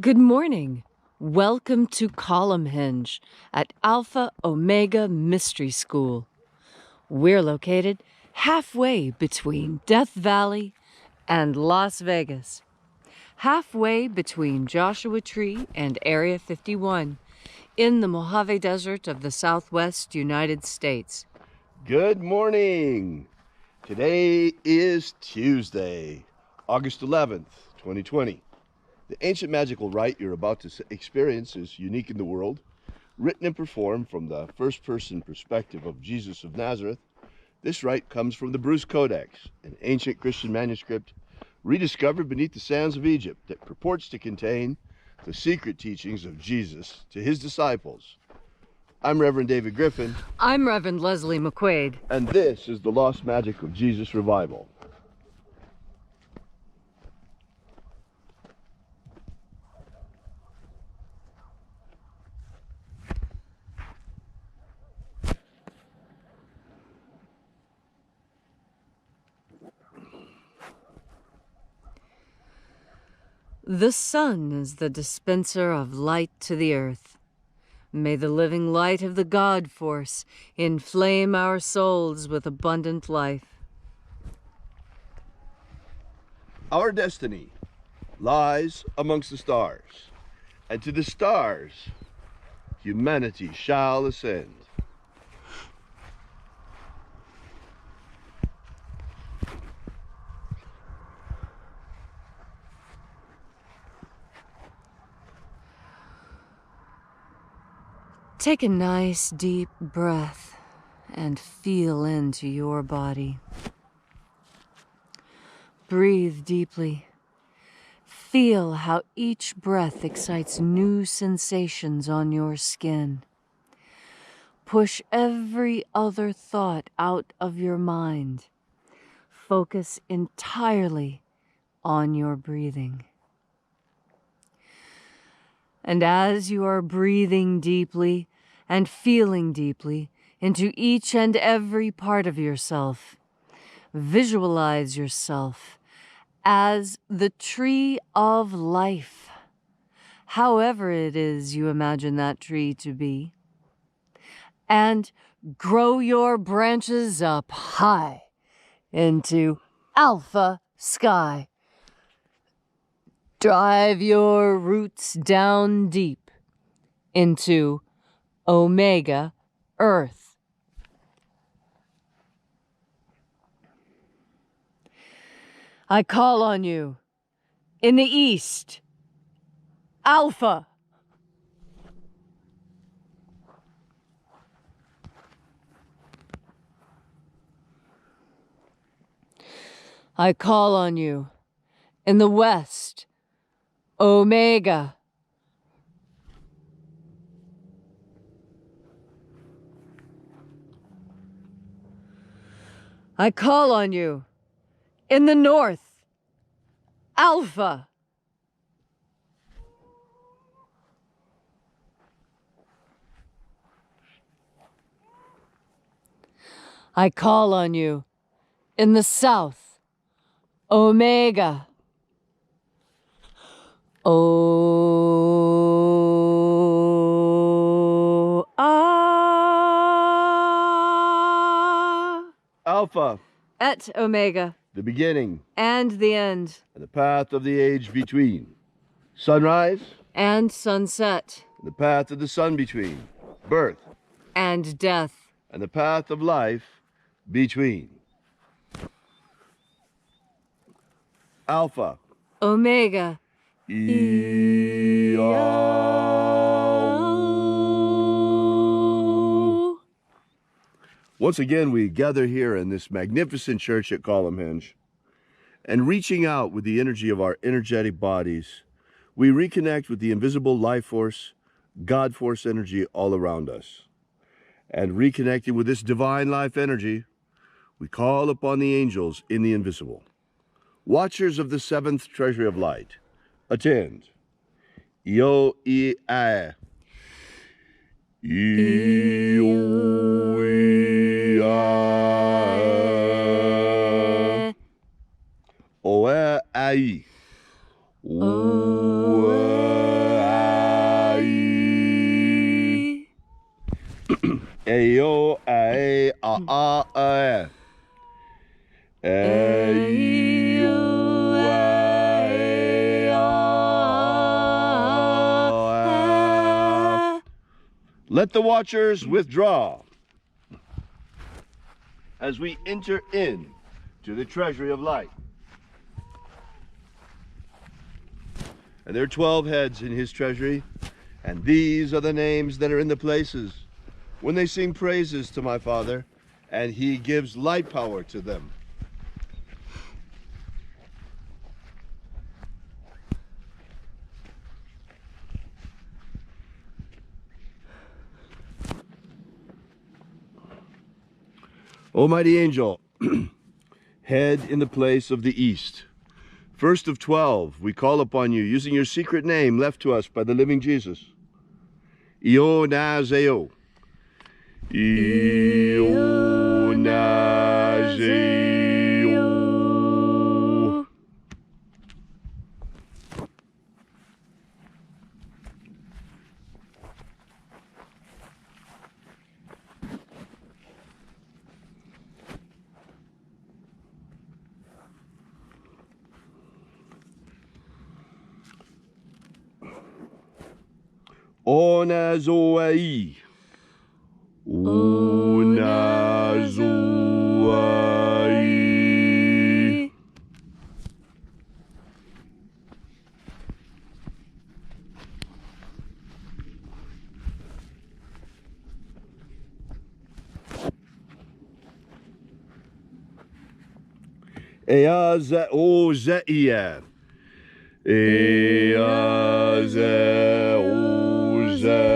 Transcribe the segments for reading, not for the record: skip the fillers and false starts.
Good morning. Welcome to Column Hinge at Alpha Ωmega Mystery School. We're located halfway between Death Valley and Las Vegas. Halfway between Joshua Tree and Area 51 in the Mojave Desert of the Southwest United States. Good morning. Today is Tuesday, August 11th, 2020. The ancient magical rite you're about to experience is unique in the world, written and performed from the first-person perspective of Jesus of Nazareth. This rite comes from the Bruce Codex, an ancient Christian manuscript rediscovered beneath the sands of Egypt that purports to contain the secret teachings of Jesus to his disciples. I'm Reverend David Griffin. I'm Reverend Leslie McQuade. And this is the Lost Magic of Jesus Revival. The sun is the dispenser of light to the earth. May the living light of the God Force inflame our souls with abundant life. Our destiny lies amongst the stars, and to the stars humanity shall ascend. Take a nice deep breath and feel into your body. Breathe deeply. Feel how each breath excites new sensations on your skin. Push every other thought out of your mind. Focus entirely on your breathing. And as you are breathing deeply and feeling deeply into each and every part of yourself, visualize yourself as the tree of life, however it is you imagine that tree to be, and grow your branches up high into alpha sky. Drive your roots down deep into Omega Earth. I call on you in the east, Alpha. I call on you in the west, Omega. I call on you in the north, Alpha. I call on you in the south, Omega. Alpha, et Omega, the beginning and the end, and the path of the age between. Sunrise and sunset, and the path of the sun between. Birth and death, and the path of life between. Alpha, Omega, Once again, we gather here in this magnificent church at Column Hinge, and reaching out with the energy of our energetic bodies, we reconnect with the invisible life force, God force energy all around us. And reconnecting with this divine life energy, we call upon the angels in the invisible. Watchers of the seventh treasury of light, attend. Yo e I. Oe ai. Ayo, ae, a, ae. Ayo, ae, a. Let the watchers withdraw as we enter in to the treasury of light. And there are 12 heads in his treasury, and these are the names that are in the places when they sing praises to my Father, and he gives light power to them. Almighty angel, head in the place of the east. First of 12, we call upon you using your secret name left to us by the living Jesus. Io Nazeo. Io Nazeo. Onazoai. Onazoai. Eaza ozeia. Eaza ozeia.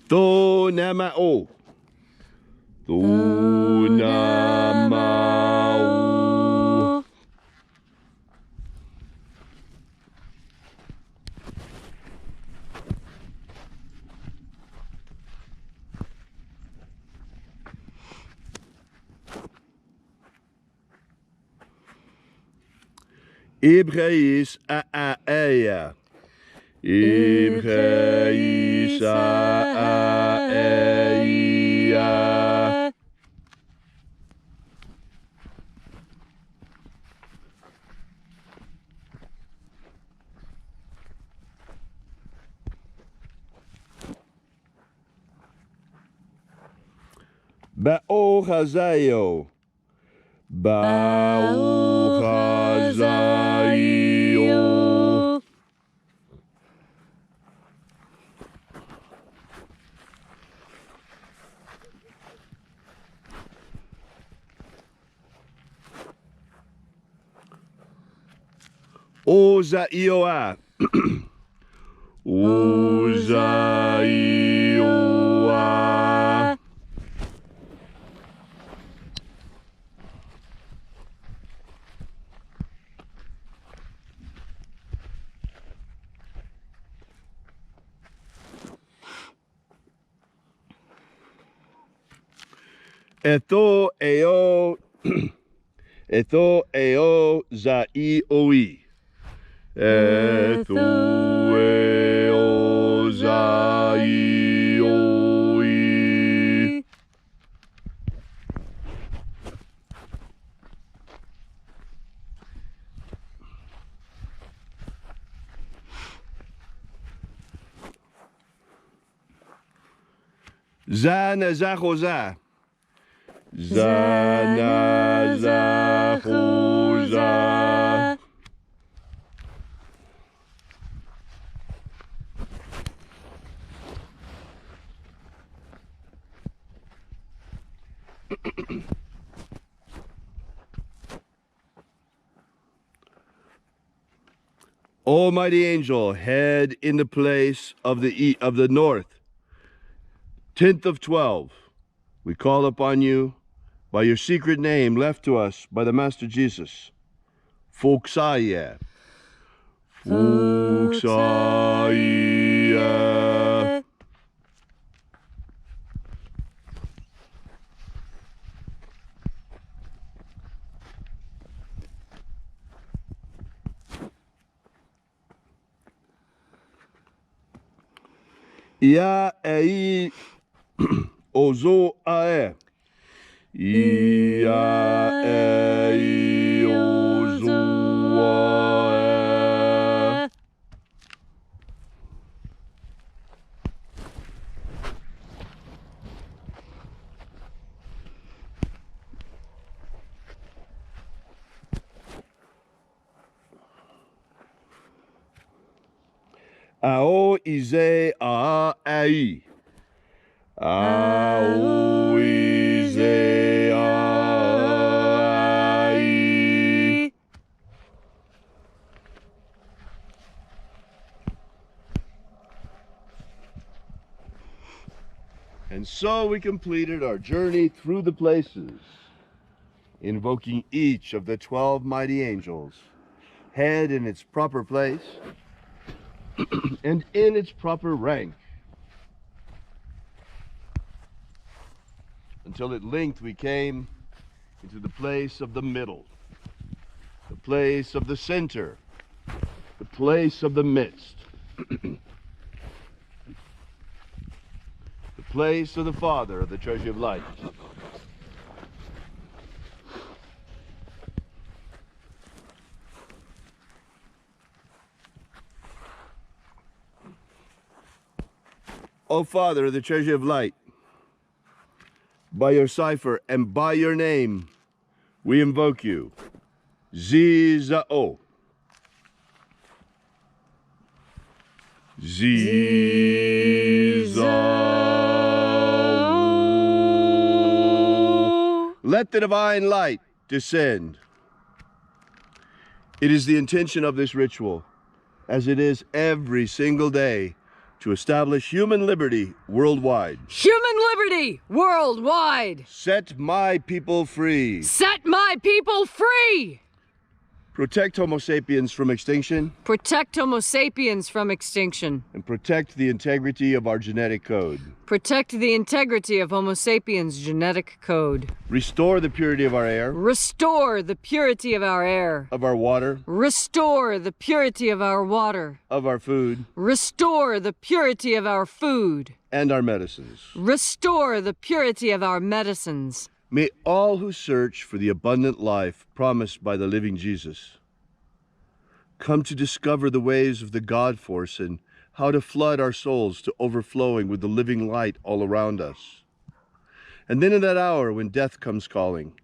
To namao. To namao. Ibreis aaea. Ibreis aaea. Baochazaio. Baochazaio. Ozaioa. Ozaioa. Etho eo. Etho eo zai oi. Etho eo zai oi. Zana zachoza. Zana zachoza. Almighty angel, head in the place of the north. 10th of 12, we call upon you by your secret name left to us by the Master Jesus. Foxaya. Foxaya. Ia ei ozo ae. Ia ei ozo ae. Ao ize a ai. Ao ize a ai. And so we completed our journey through the places, invoking each of the 12 mighty angels, head in its proper place, and in its proper rank, until at length we came into the place of the middle, the place of the center, the place of the midst, the place of the Father of the Treasury of Light. O Father of the Treasury of Light, by your cipher and by your name, we invoke you. Zizao. Zizao. Let the divine light descend. It is the intention of this ritual, as it is every single day, to establish human liberty worldwide. Human liberty worldwide! Set my people free. Set my people free! Protect Homo sapiens from extinction. Protect Homo sapiens from extinction. And protect the integrity of our genetic code. Protect the integrity of Homo sapiens' genetic code. Restore the purity of our air. Restore the purity of our air. Of our water. Restore the purity of our water. Of our food. Restore the purity of our food. And our medicines. Restore the purity of our medicines. May all who search for the abundant life promised by the living Jesus come to discover the ways of the God force and how to flood our souls to overflowing with the living light all around us. And then in that hour when death comes calling,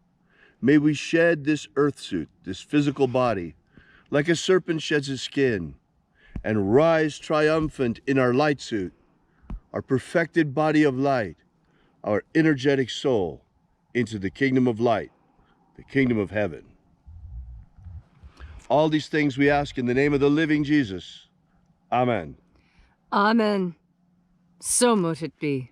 may we shed this earth suit, this physical body, like a serpent sheds his skin, and rise triumphant in our light suit, our perfected body of light, our energetic soul, into the kingdom of light, the kingdom of heaven. All these things we ask in the name of the living Jesus. Amen. Amen. So mote it be.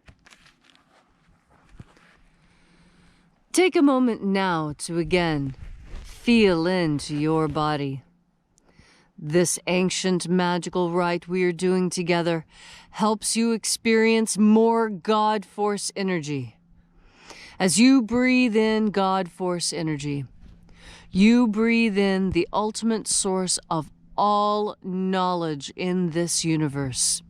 Take a moment now to again feel into your body. This ancient magical rite we are doing together helps you experience more God Force energy. As you breathe in God Force energy, you breathe in the ultimate source of all knowledge in this universe.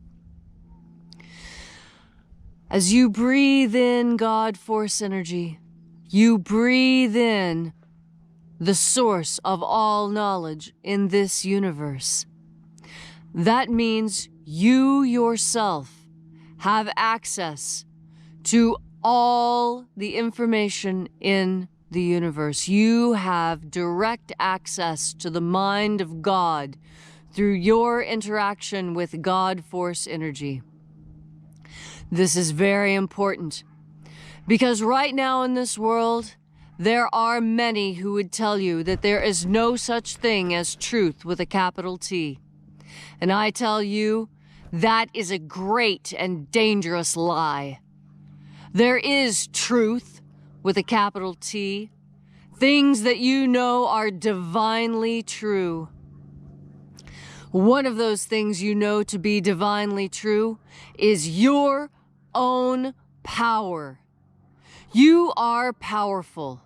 As you breathe in God Force energy, you breathe in the source of all knowledge in this universe. That means you yourself have access to all the information in the universe. You have direct access to the mind of God through your interaction with God Force energy. This is very important because right now in this world, there are many who would tell you that there is no such thing as truth with a capital T. And I tell you, that is a great and dangerous lie. There is truth with a capital T, things that you know are divinely true. One of those things you know to be divinely true is your own power. You are powerful.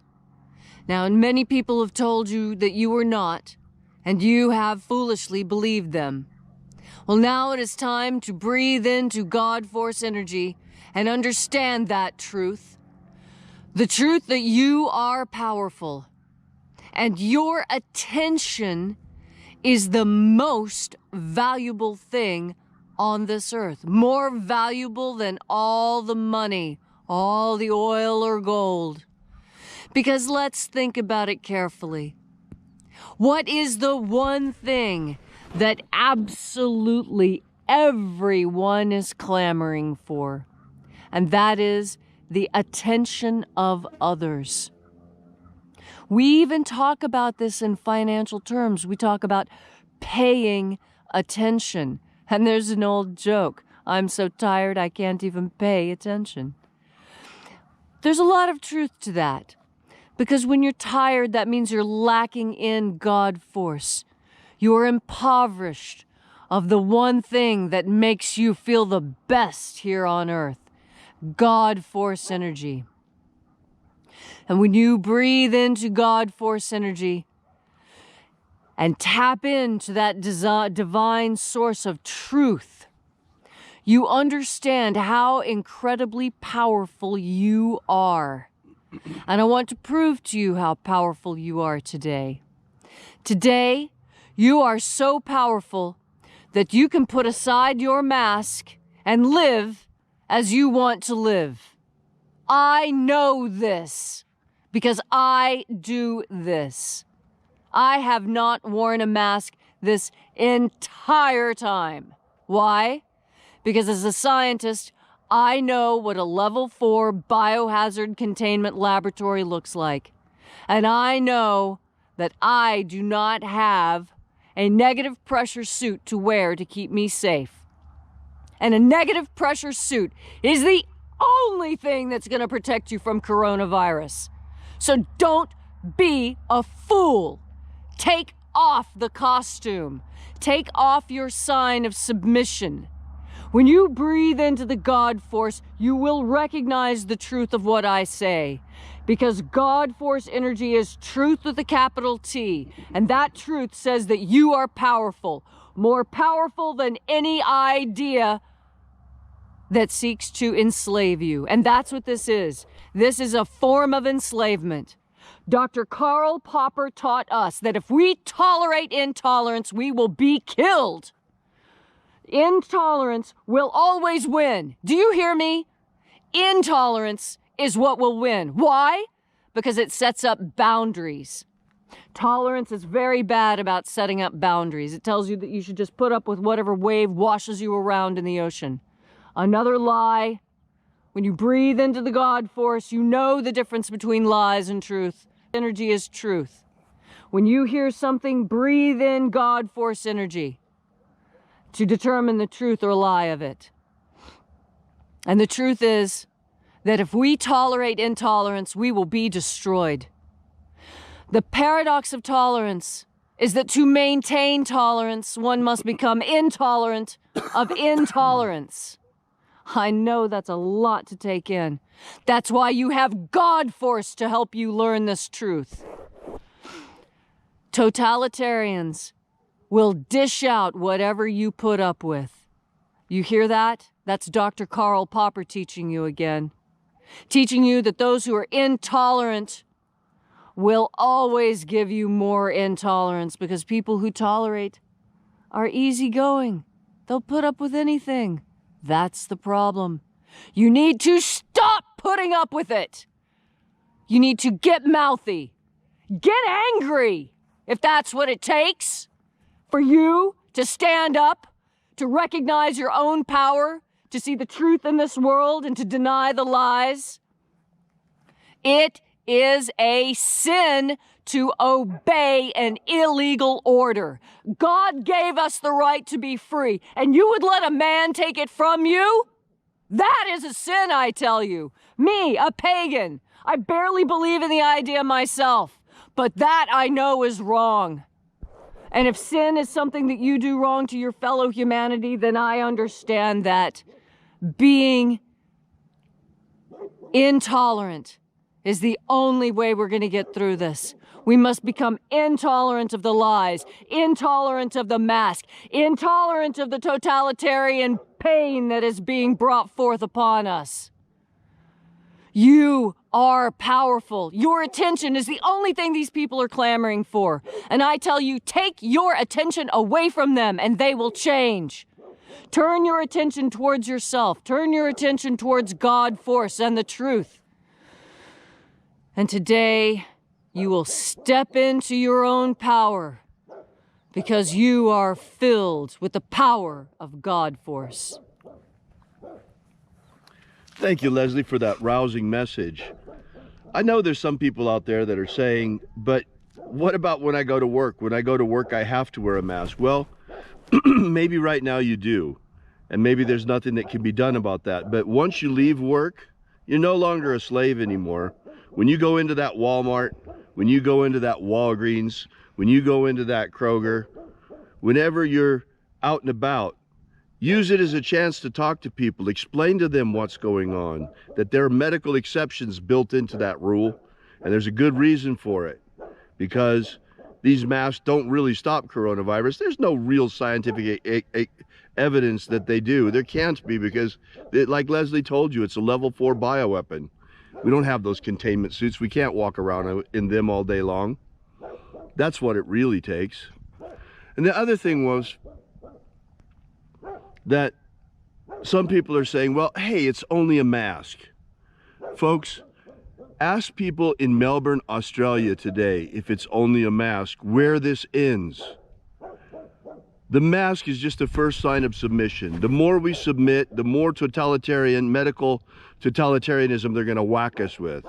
Now, and many people have told you that you are not, and you have foolishly believed them. Well, now it is time to breathe into God Force energy and understand that truth. The truth that you are powerful and your attention is the most valuable thing on this earth. More valuable than all the money, all the oil or gold. Because let's think about it carefully. What is the one thing that absolutely everyone is clamoring for? And that is the attention of others. We even talk about this in financial terms. We talk about paying attention. And there's an old joke. I'm so tired I can't even pay attention. There's a lot of truth to that. Because when you're tired, that means you're lacking in God Force. You are impoverished of the one thing that makes you feel the best here on earth. God Force energy. And when you breathe into God Force energy and tap into that divine source of truth, you understand how incredibly powerful you are. And I want to prove to you how powerful you are today. Today, you are so powerful that you can put aside your mask and live as you want to live. I know this because I do this. I have not worn a mask this entire time. Why? Because as a scientist, I know what a level 4 biohazard containment laboratory looks like. And I know that I do not have a negative pressure suit to wear to keep me safe. And a negative pressure suit is the only thing that's going to protect you from coronavirus. So don't be a fool. Take off the costume. Take off your sign of submission. When you breathe into the God Force, you will recognize the truth of what I say. Because God Force energy is truth with a capital T. And that truth says that you are powerful. More powerful than any idea that seeks to enslave you. And that's what this is. This is a form of enslavement. Dr. Karl Popper taught us that if we tolerate intolerance, we will be killed. Intolerance will always win. Do you hear me? Intolerance is what will win. Why? Because it sets up boundaries. Tolerance is very bad about setting up boundaries. It tells you that you should just put up with whatever wave washes you around in the ocean. Another lie. When you breathe into the God Force, you know the difference between lies and truth. Energy is truth. When you hear something, breathe in God Force energy to determine the truth or lie of it. And the truth is that if we tolerate intolerance, we will be destroyed. The paradox of tolerance is that to maintain tolerance, one must become intolerant of intolerance. I know that's a lot to take in. That's why you have God Force to help you learn this truth. Totalitarians will dish out whatever you put up with. You hear that? That's Dr. Karl Popper teaching you again. Teaching you that those who are intolerant will always give you more intolerance because people who tolerate are easygoing. They'll put up with anything. That's the problem. You need to stop putting up with it. You need to get mouthy. Get angry, if that's what it takes for you to stand up, to recognize your own power, to see the truth in this world and to deny the lies. It is a sin to obey an illegal order. God gave us the right to be free, and you would let a man take it from you? That is a sin, I tell you. Me, a pagan. I barely believe in the idea myself, but that I know is wrong. And if sin is something that you do wrong to your fellow humanity, then I understand that being intolerant is the only way we're going to get through this. We must become intolerant of the lies, intolerant of the mask, intolerant of the totalitarian pain that is being brought forth upon us. You are powerful. Your attention is the only thing these people are clamoring for. And I tell you, take your attention away from them and they will change. Turn your attention towards yourself. Turn your attention towards God, force, and the truth. And today, you will step into your own power because you are filled with the power of God force. Thank you, Leslie, for that rousing message. I know there's some people out there that are saying, but what about when I go to work? When I go to work, I have to wear a mask. Well, maybe right now you do, and maybe there's nothing that can be done about that. But once you leave work, you're no longer a slave anymore. When you go into that Walmart, when you go into that Walgreens, when you go into that Kroger, whenever you're out and about, use it as a chance to talk to people, explain to them what's going on, that there are medical exceptions built into that rule, and there's a good reason for it, because these masks don't really stop coronavirus. There's no real scientific evidence that they do. There can't be, because, like Leslie told you, it's a level 4 bioweapon. We don't have those containment suits. We can't walk around in them all day long. That's what it really takes. And the other thing was that some people are saying, well, hey, it's only a mask. Folks, ask people in Melbourne, Australia today, if it's only a mask, where this ends. The mask is just the first sign of submission. The more we submit, the more medical totalitarianism they're going to whack us with.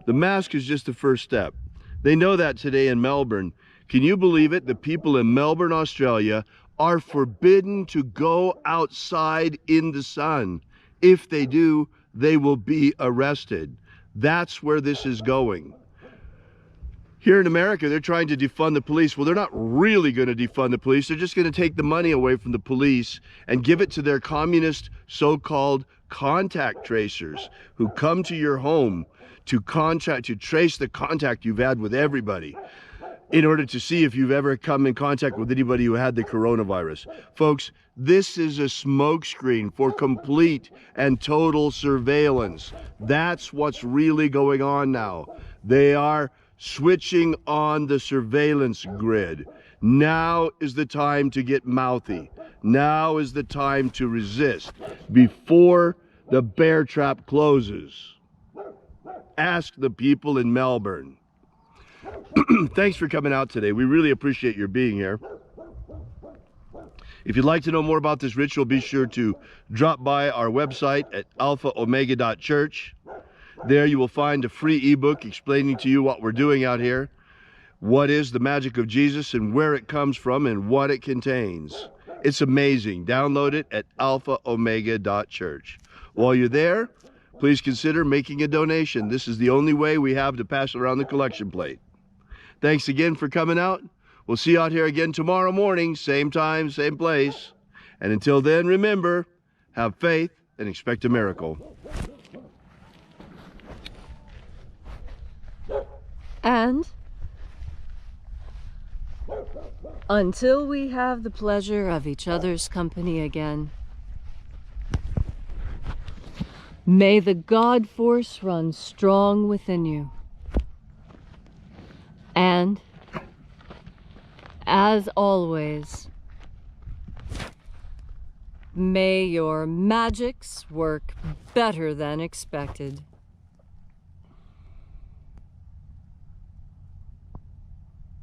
The mask is just the first step. They know that today in Melbourne. Can you believe it? The people in Melbourne, Australia are forbidden to go outside in the sun. If they do, they will be arrested. That's where this is going. Here in America, they're trying to defund the police. Well, they're not really going to defund the police. They're just going to take the money away from the police and give it to their communist so-called contact tracers who come to your home to trace the contact you've had with everybody, in order to see if you've ever come in contact with anybody who had the coronavirus. Folks, this is a smokescreen for complete and total surveillance. That's what's really going on now. They are switching on the surveillance grid. Now is the time to get mouthy. Now is the time to resist before the bear trap closes. Ask the people in Melbourne. Thanks for coming out today. We really appreciate your being here. If you'd like to know more about this ritual, be sure to drop by our website at alphaomega.church. There you will find a free ebook explaining to you what we're doing out here, what is the magic of Jesus and where it comes from and what it contains. It's amazing. Download it at alphaomega.church. While you're there, please consider making a donation. This is the only way we have to pass around the collection plate. Thanks again for coming out. We'll see you out here again tomorrow morning, same time, same place. And until then, remember, have faith and expect a miracle. And until we have the pleasure of each other's company again, may the God force run strong within you. And, as always, may your magics work better than expected.